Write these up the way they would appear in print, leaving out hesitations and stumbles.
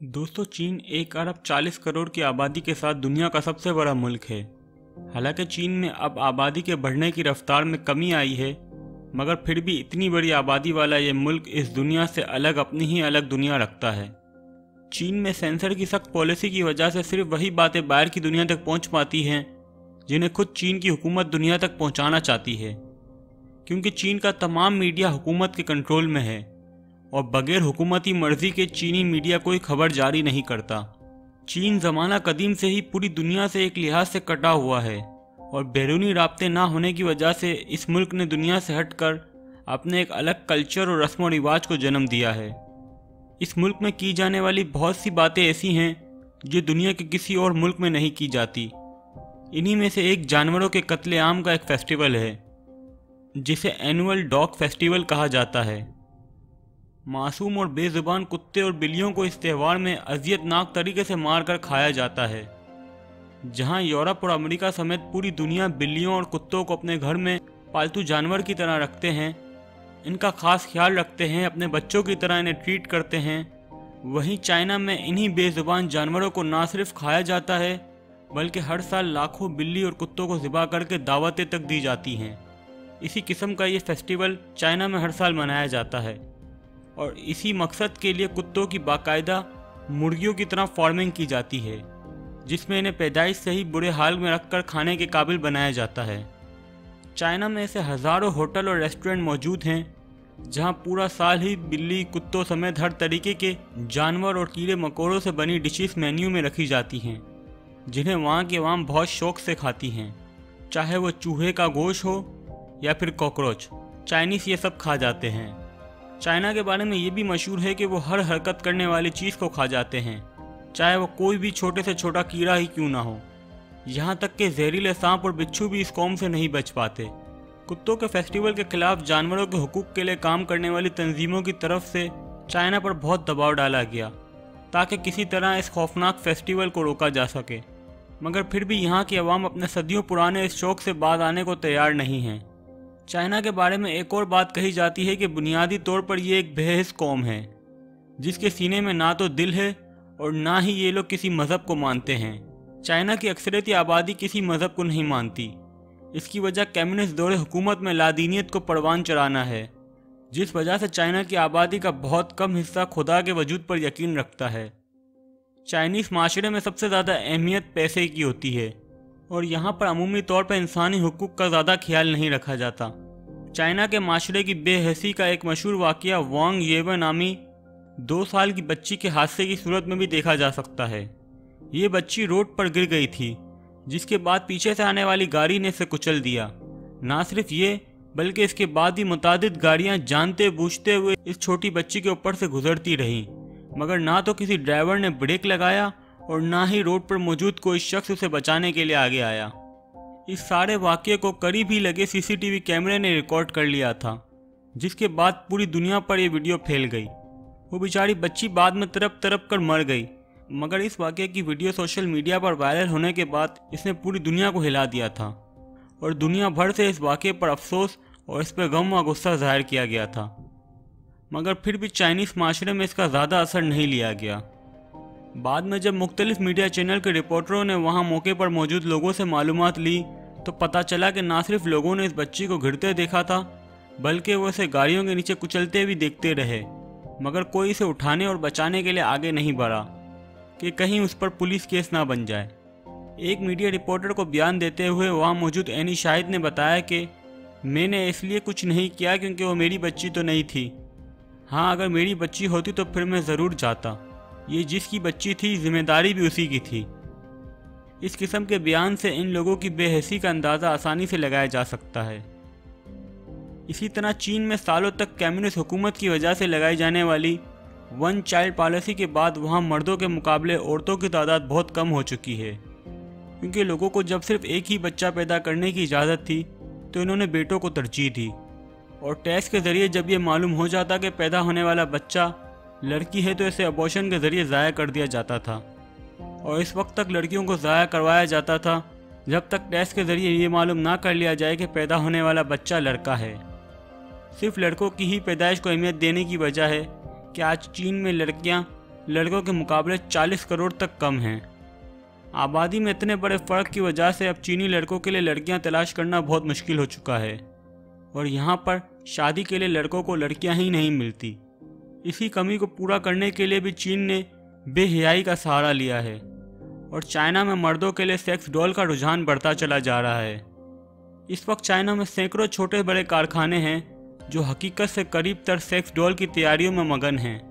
दोस्तों, चीन 1 अरब 40 करोड़ की आबादी के साथ दुनिया का सबसे बड़ा मुल्क है। हालांकि चीन में अब आबादी के बढ़ने की रफ्तार में कमी आई है, मगर फिर भी इतनी बड़ी आबादी वाला ये मुल्क इस दुनिया से अलग अपनी ही अलग दुनिया रखता है। चीन में सेंसर की सख्त पॉलिसी की वजह से सिर्फ वही बातें बाहर की दुनिया तक पहुंच पाती हैं जिन्हें खुद चीन की हुकूमत दुनिया तक पहुंचाना चाहती है, क्योंकि चीन का तमाम मीडिया हुकूमत के कंट्रोल में है और बगैर हुकूमती मर्जी के चीनी मीडिया कोई खबर जारी नहीं करता। चीन ज़माना कदीम से ही पूरी दुनिया से एक लिहाज से कटा हुआ है और बैरूनी राब्ते ना होने की वजह से इस मुल्क ने दुनिया से हटकर अपने एक अलग कल्चर और रस्म व रिवाज को जन्म दिया है। इस मुल्क में की जाने वाली बहुत सी बातें ऐसी हैं जो दुनिया के किसी और मुल्क में नहीं की जाती। इन्हीं में से एक जानवरों के कत्लेआम का एक फेस्टिवल है जिसे एनुअल डॉग फेस्टिवल कहा जाता है। मासूम और बेजुबान कुत्ते और बिल्लियों को इस त्यौहार में अजियतनाक तरीके से मारकर खाया जाता है। जहां यूरोप और अमेरिका समेत पूरी दुनिया बिल्लियों और कुत्तों को अपने घर में पालतू जानवर की तरह रखते हैं, इनका खास ख्याल रखते हैं, अपने बच्चों की तरह इन्हें ट्रीट करते हैं, वहीं चाइना में इन्हीं बेजुबान जानवरों को ना सिर्फ खाया जाता है बल्कि हर साल लाखों बिल्ली और कुत्तों को ज़िबा करके दावतें तक दी जाती हैं। इसी किस्म का ये फेस्टिवल चाइना में हर साल मनाया जाता है और इसी मकसद के लिए कुत्तों की बाकायदा मुर्गियों की तरह फार्मिंग की जाती है, जिसमें इन्हें पैदाइश से ही बुरे हाल में रखकर खाने के काबिल बनाया जाता है। चाइना में ऐसे हज़ारों होटल और रेस्टोरेंट मौजूद हैं जहां पूरा साल ही बिल्ली, कुत्तों समेत हर तरीके के जानवर और कीड़े मकोड़ों से बनी डिशेस मेन्यू में रखी जाती हैं, जिन्हें वहाँ के अवाम बहुत शौक से खाती हैं। चाहे वो चूहे का गोश्त हो या फिर कॉकरोच, चाइनीज़ ये सब खा जाते हैं। चाइना के बारे में ये भी मशहूर है कि वो हर हरकत करने वाली चीज़ को खा जाते हैं, चाहे वो कोई भी छोटे से छोटा कीड़ा ही क्यों ना हो। यहाँ तक कि जहरीले सांप और बिच्छू भी इस कौम से नहीं बच पाते। कुत्तों के फेस्टिवल के खिलाफ जानवरों के हुकूक के लिए काम करने वाली तंजीमों की तरफ से चाइना पर बहुत दबाव डाला गया ताकि किसी तरह इस खौफनाक फेस्टिवल को रोका जा सके, मगर फिर भी यहाँ की आवाम अपने सदियों पुराने इस शौक से बाज आने को तैयार नहीं हैं। चाइना के बारे में एक और बात कही जाती है कि बुनियादी तौर पर ये एक बेहिस कौम है जिसके सीने में ना तो दिल है और ना ही ये लोग किसी मज़हब को मानते हैं। चाइना की अक्सरियती आबादी किसी मज़हब को नहीं मानती। इसकी वजह कम्युनिस्ट दौरे हुकूमत में लादीनियत को परवान चढ़ाना है, जिस वजह से चाइना की आबादी का बहुत कम हिस्सा खुदा के वजूद पर यकीन रखता है। चाइनीज़ माशरे में सबसे ज़्यादा अहमियत पैसे की होती है और यहाँ पर अमूमी तौर पर इंसानी हुकूक का ज़्यादा ख्याल नहीं रखा जाता। चाइना के माशरे की बेहसी का एक मशहूर वाक़या वांग येवे नामी 2 साल की बच्ची के हादसे की सूरत में भी देखा जा सकता है। ये बच्ची रोड पर गिर गई थी, जिसके बाद पीछे से आने वाली गाड़ी ने इसे कुचल दिया। ना सिर्फ ये बल्कि इसके बाद भी मुतादिद गाड़ियाँ जानते बूझते हुए इस छोटी बच्ची के ऊपर से गुजरती रहीं, मगर ना तो किसी ड्राइवर ने ब्रेक लगाया और ना ही रोड पर मौजूद कोई शख्स उसे बचाने के लिए आगे आया। इस सारे वाक़ये को करीब ही लगे सीसीटीवी कैमरे ने रिकॉर्ड कर लिया था, जिसके बाद पूरी दुनिया पर यह वीडियो फैल गई। वो बेचारी बच्ची बाद में तड़प तड़प कर मर गई, मगर इस वाक़ये की वीडियो सोशल मीडिया पर वायरल होने के बाद इसने पूरी दुनिया को हिला दिया था और दुनिया भर से इस वाक़ये पर अफसोस और इस पर गम व गुस्सा जाहिर किया गया था, मगर फिर भी चाइनीज़ माशरे में इसका ज़्यादा असर नहीं लिया गया। बाद में जब मुख्तलिफ मीडिया चैनल के रिपोर्टरों ने वहां मौके पर मौजूद लोगों से मालूमात ली तो पता चला कि ना सिर्फ लोगों ने इस बच्ची को गिरते देखा था बल्कि वो इसे गाड़ियों के नीचे कुचलते भी देखते रहे, मगर कोई इसे उठाने और बचाने के लिए आगे नहीं बढ़ा कि कहीं उस पर पुलिस केस ना बन जाए। एक मीडिया रिपोर्टर को बयान देते हुए वहाँ मौजूद एनी शाहिद ने बताया कि मैंने इसलिए कुछ नहीं किया क्योंकि वो मेरी बच्ची तो नहीं थी। हाँ, अगर मेरी बच्ची होती तो फिर मैं ज़रूर जाता। ये जिसकी बच्ची थी, जिम्मेदारी भी उसी की थी। इस किस्म के बयान से इन लोगों की बेहसी का अंदाज़ा आसानी से लगाया जा सकता है। इसी तरह चीन में सालों तक कम्युनिस्ट हुकूमत की वजह से लगाई जाने वाली 1 चाइल्ड पॉलिसी के बाद वहाँ मर्दों के मुकाबले औरतों की तादाद बहुत कम हो चुकी है, क्योंकि लोगों को जब सिर्फ एक ही बच्चा पैदा करने की इजाज़त थी तो इन्होंने बेटों को तरजीह दी और टेस्ट के ज़रिए जब ये मालूम हो जाता कि पैदा होने वाला बच्चा लड़की है तो इसे अबॉर्शन के ज़रिए ज़ाया कर दिया जाता था और इस वक्त तक लड़कियों को ज़ाया करवाया जाता था जब तक टेस्ट के ज़रिए ये मालूम ना कर लिया जाए कि पैदा होने वाला बच्चा लड़का है। सिर्फ लड़कों की ही पैदाइश को अहमियत देने की वजह है कि आज चीन में लड़कियां लड़कों के मुकाबले 40 करोड़ तक कम हैं। आबादी में इतने बड़े फ़र्क की वजह से अब चीनी लड़कों के लिए लड़कियां तलाश करना बहुत मुश्किल हो चुका है और यहाँ पर शादी के लिए लड़कों को लड़कियां ही नहीं मिलती। इसी कमी को पूरा करने के लिए भी चीन ने बेहयाई का सहारा लिया है और चाइना में मर्दों के लिए सेक्स डॉल का रुझान बढ़ता चला जा रहा है। इस वक्त चाइना में सैकड़ों छोटे बड़े कारखाने हैं जो हकीकत से करीब तर सेक्स डॉल की तैयारियों में मगन हैं,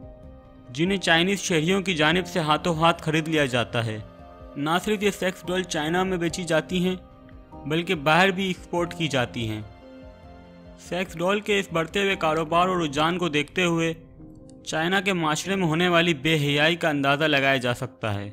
जिन्हें चाइनीज़ शहरियों की जानिब से हाथों हाथ खरीद लिया जाता है। ना सिर्फ ये सेक्स डॉल चाइना में बेची जाती हैं बल्कि बाहर भी एक्सपोर्ट की जाती हैं। सेक्स डॉल के इस बढ़ते हुए कारोबार और रुझान को देखते हुए चाइना के माशरे में होने वाली बेहयाई का अंदाज़ा लगाया जा सकता है।